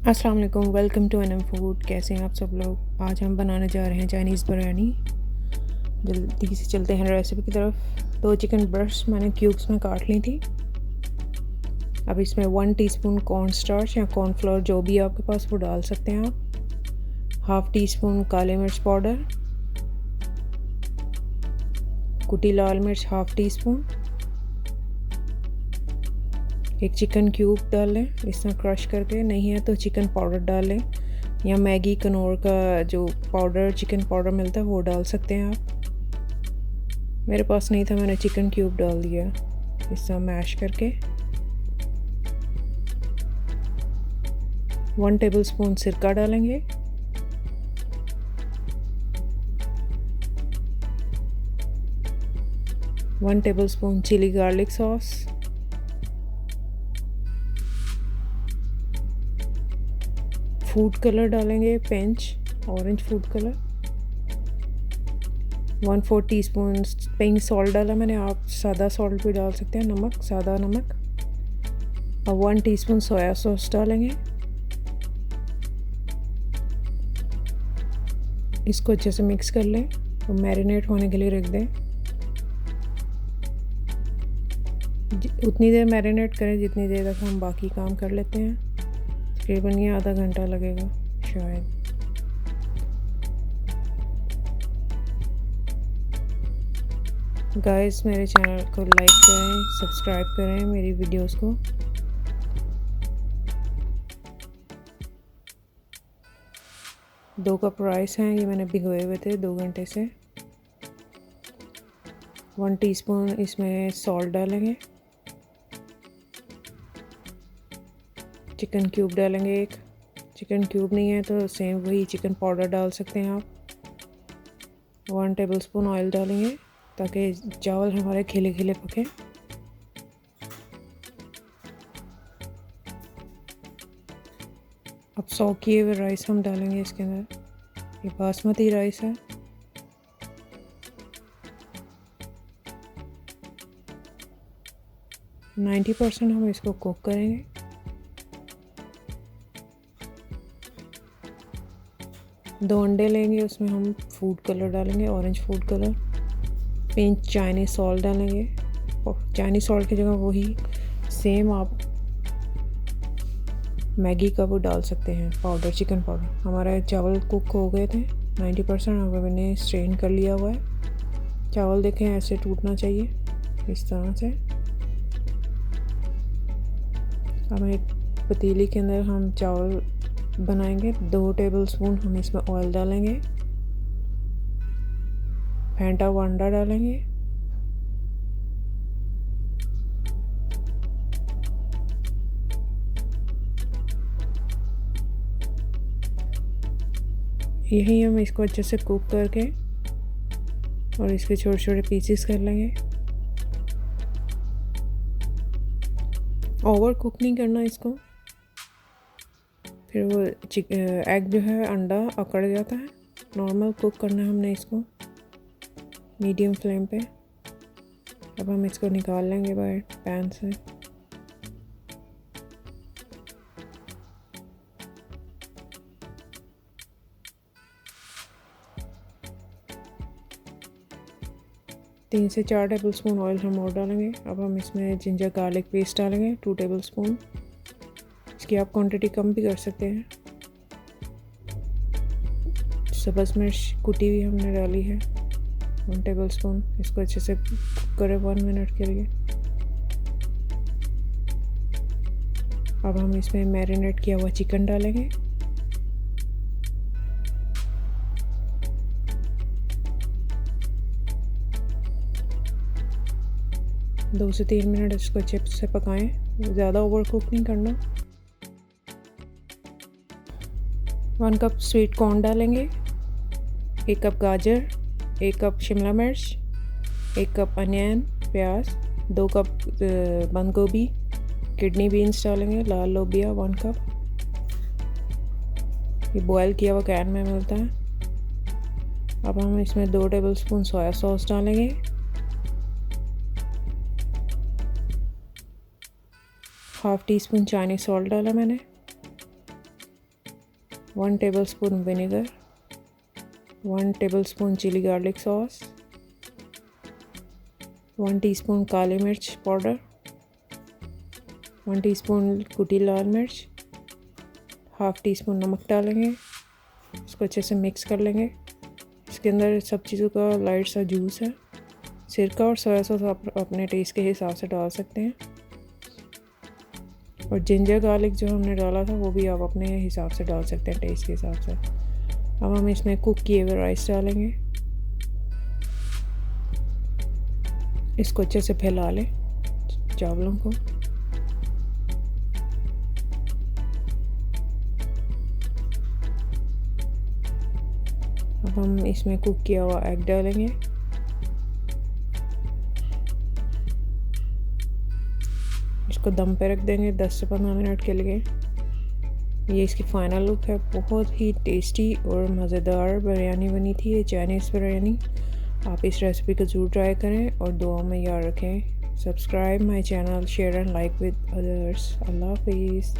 अस्सलाम वालेकुम, welcome to NMFood। कैसे हैं आप सब लोग। आज हम बनाने जा रहे हैं चाइनीज़ बिरयानी। जल्दी से चलते हैं रेसिपी की तरफ। 2 चिकन ब्रेस्ट मैंने क्यूब्स में काट ली थी। अब इसमें 1 टीस्पून कॉर्न स्टार्च या कॉर्नफ्लोर जो भी आपके पास वो डाल सकते हैं आप। हाफ़ टी स्पून काली मिर्च पाउडर, कुटी लाल मिर्च हाफ़ टी स्पून, एक चिकन क्यूब डाल लें इस तरह क्रश करके, नहीं है तो चिकन पाउडर डाल लें या मैगी कनौर का जो पाउडर चिकन पाउडर मिलता है वो डाल सकते हैं आप। मेरे पास नहीं था, मैंने चिकन क्यूब डाल दिया इस तरह मैश करके। 1 टेबलस्पून सिरका डालेंगे, 1 tablespoon chilli garlic sauce, food colour डालेंगे pinch orange food colour, 1/4 teaspoon pink salt डाला मैंने, आप सादा सॉल्ट भी डाल सकते हैं, नमक सादा नमक। और 1 टीस्पून सोया सॉस डालेंगे। इसको अच्छे से मिक्स कर लें और मैरिनेट होने के लिए रख दें। उतनी देर मैरिनेट करें जितनी देर तक हम बाकी काम कर लेते हैं। तकरीबन ये आधा घंटा लगेगा शायद। गाइस मेरे चैनल को लाइक करें, सब्सक्राइब करें मेरी वीडियोस को। दो कप राइस हैं, ये मैंने भिगोए हुए थे 2 घंटे से। 1 टीस्पून इसमें सॉल्ट डालेंगे, चिकन क्यूब डालेंगे एक। चिकन क्यूब नहीं है तो सेम वही चिकन पाउडर डाल सकते हैं आप। 1 टेबलस्पून ऑयल डालेंगे ताकि चावल हमारे खिले खिले पके। अब सॉक किए हुए राइस हम डालेंगे इसके अंदर। ये बासमती राइस है। नाइन्टी % हम इसको कुक करेंगे। दो अंडे लेंगे, उसमें हम फूड कलर डालेंगे, orange food colour. Pinch Chinese salt डालेंगे, और चाइनीज सॉल्ट की जगह वही सेम आप मैगी का वो डाल सकते हैं पाउडर, चिकन पाउडर। हमारे चावल कुक हो गए थे 90%। अब मैंने स्ट्रेन कर लिया हुआ है। चावल देखें ऐसे टूटना चाहिए इस तरह से। अब एक पतीली के अंदर हम चावल बनाएंगे। 2 टेबलस्पून हम इसमें ऑयल डालेंगे, फेंटा हुआ अंडा डालेंगे, यही हम इसको अच्छे से कुक करके और इसके छोटे छोटे पीसेस कर लेंगे। ओवर कुक नहीं करना इसको, फिर वो एग जो है अंडा अकड़ जाता है। नॉर्मल कुक करना है हमने इसको मीडियम फ्लेम पे। अब हम इसको निकाल लेंगे बाहर पैन से। तीन से 4 टेबलस्पून ऑयल हम और डालेंगे। अब हम इसमें जिंजर गार्लिक पेस्ट डालेंगे 2 टेबलस्पून। इसकी आप क्वांटिटी कम भी कर सकते हैं। सब्ज़ मिर्च कुटी हुई हमने डाली है 1 टेबलस्पून। इसको अच्छे से कुक करें 1 मिनट के लिए। अब हम इसमें मैरिनेट किया हुआ चिकन डालेंगे। दो से 3 मिनट इसको अच्छे से पकाएं, ज़्यादा ओवर कुक नहीं करना। 1 कप स्वीट कॉर्न डालेंगे, 1 कप गाजर, 1 कप शिमला मिर्च, 1 कप अनियन प्याज, 2 कप बंद गोभी, किडनी बीन्स डालेंगे, लाल लोबिया 1 कप। ये बॉयल किया हुआ कैन में मिलता है। अब हम इसमें 2 टेबलस्पून सोया सॉस डालेंगे, half tea spoon Chinese salt डाला मैंने, 1 tablespoon vinegar, 1 tablespoon chili garlic sauce, 1 teaspoon काली मिर्च पाउडर, 1 टीस्पून कुटी लाल मिर्च, हाफ़ टी स्पून नमक डालेंगे। इसको अच्छे से मिक्स कर लेंगे। इसके अंदर सब चीज़ों का लाइट सा जूस है। सिरका और सोया सॉस आप अपने टेस्ट के हिसाब से डाल सकते हैं, और जिंजर गार्लिक जो हमने डाला था वो भी आप अपने हिसाब से डाल सकते हैं, टेस्ट के हिसाब से। अब हम इसमें कुक किए हुए राइस डालेंगे। इसको अच्छे से फैला लें चावलों को। अब हम इसमें कुक किया हुआ एग डालेंगे। इसको दम पे रख देंगे 10 से 15 मिनट के लिए। ये इसकी फ़ाइनल लुक है। बहुत ही टेस्टी और मज़ेदार बिरयानी बनी थी, ये चाइनीज़ बिरयानी। आप इस रेसिपी को ज़रूर ट्राई करें और दुआ में याद रखें। Subscribe my channel, share and like with others. Allah हाफिज़।